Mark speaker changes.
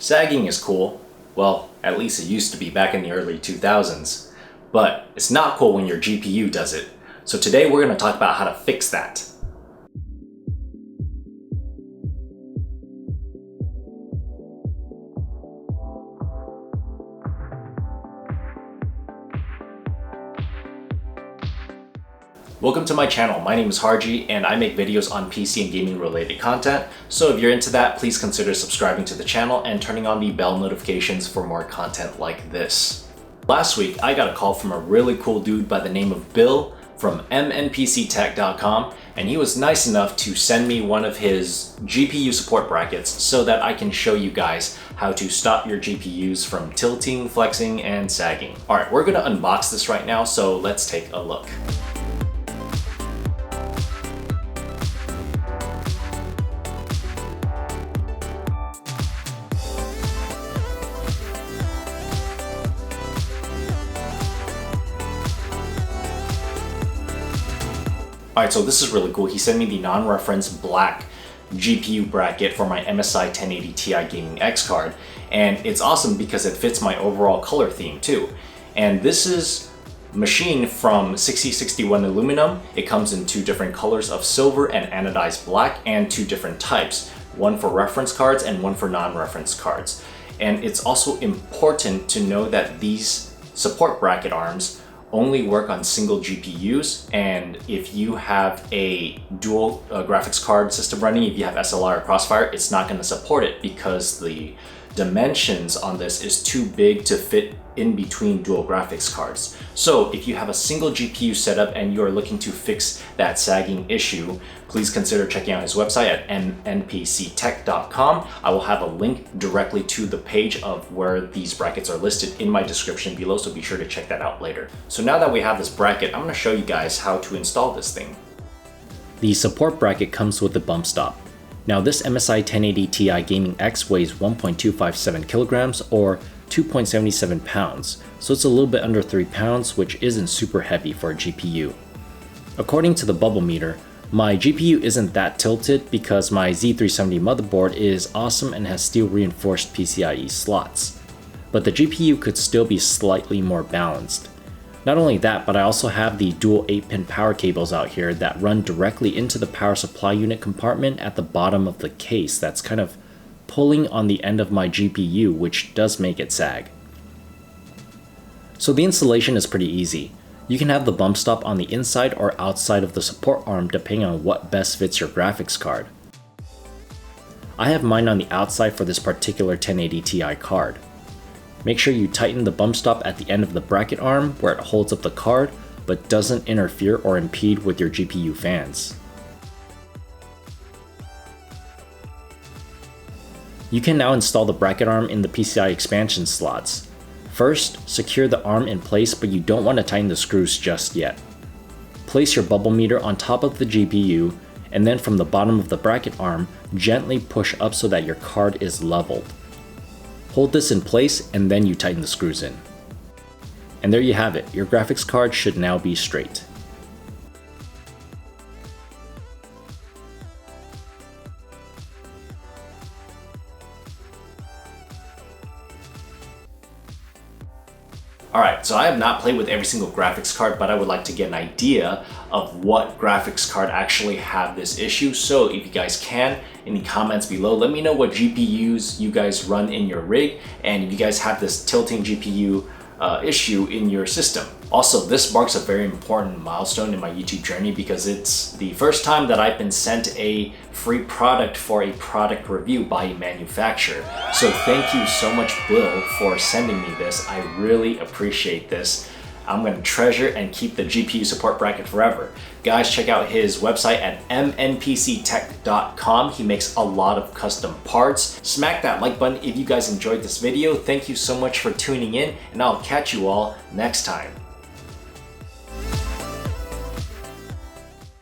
Speaker 1: Sagging is cool. Well, at least it used to be back in the early 2000s. But it's not cool when your GPU does it. So today we're going to talk about how to fix that. Welcome to my channel. My name is Harji and I make videos on PC and gaming related content. So if you're into that, please consider subscribing to the channel and turning on the bell notifications for more content like this. Last week, I got a call from a really cool dude by the name of Bill from MNPCTech.com, and he was nice enough to send me one of his GPU support brackets so that I can show you guys how to stop your GPUs from tilting, flexing, and sagging. All right, we're gonna unbox this right now, so let's take a look. Alright, so this is really cool. He sent me the non-reference black GPU bracket for my MSI 1080 Ti Gaming X card, and it's awesome because it fits my overall color theme too. And this is machined from 6061 aluminum. It comes in two different colors of silver and anodized black, and two different types, one for reference cards and one for non-reference cards. And it's also important to know that these support bracket arms only work on single GPUs, and if you have a dual graphics card system running, if you have SLI or Crossfire, it's not going to support it because the dimensions on this is too big to fit in between dual graphics cards. So if you have a single GPU setup and you are looking to fix that sagging issue, please consider checking out his website at MNPCTech.com. I will have a link directly to the page of where these brackets are listed in my description below, so be sure to check that out later. So now that we have this bracket, I'm going to show you guys how to install this thing.
Speaker 2: The support bracket comes with a bump stop. Now this MSI 1080 Ti Gaming X weighs 1.257 kilograms or 2.77 pounds, so it's a little bit under 3 pounds, which isn't super heavy for a GPU. According to the bubble meter, my GPU isn't that tilted because my Z370 motherboard is awesome and has steel reinforced PCIe slots. But the GPU could still be slightly more balanced. Not only that, but I also have the dual 8-pin power cables out here that run directly into the power supply unit compartment at the bottom of the case that's kind of pulling on the end of my GPU, which does make it sag. So the installation is pretty easy. You can have the bump stop on the inside or outside of the support arm depending on what best fits your graphics card. I have mine on the outside for this particular 1080 Ti card. Make sure you tighten the bump stop at the end of the bracket arm where it holds up the card but doesn't interfere or impede with your GPU fans. You can now install the bracket arm in the PCI expansion slots. First, secure the arm in place, but you don't want to tighten the screws just yet. Place your bubble meter on top of the GPU, and then from the bottom of the bracket arm, gently push up so that your card is leveled. Hold this in place and then you tighten the screws in. And there you have it, your graphics card should now be straight.
Speaker 1: Alright, so I have not played with every single graphics card, but I would like to get an idea of what graphics card actually have this issue. So if you guys can, in the comments below, let me know what GPUs you guys run in your rig, and if you guys have this tilting GPU issue in your system. Also, this marks a very important milestone in my YouTube journey because it's the first time that I've been sent a free product for a product review by a manufacturer. So thank you so much, Bill, for sending me this. I really appreciate this. I'm going to treasure and keep the GPU support bracket forever. Guys, check out his website at MNPCTech.com. He makes a lot of custom parts. Smack that like button if you guys enjoyed this video. Thank you so much for tuning in, and I'll catch you all next time.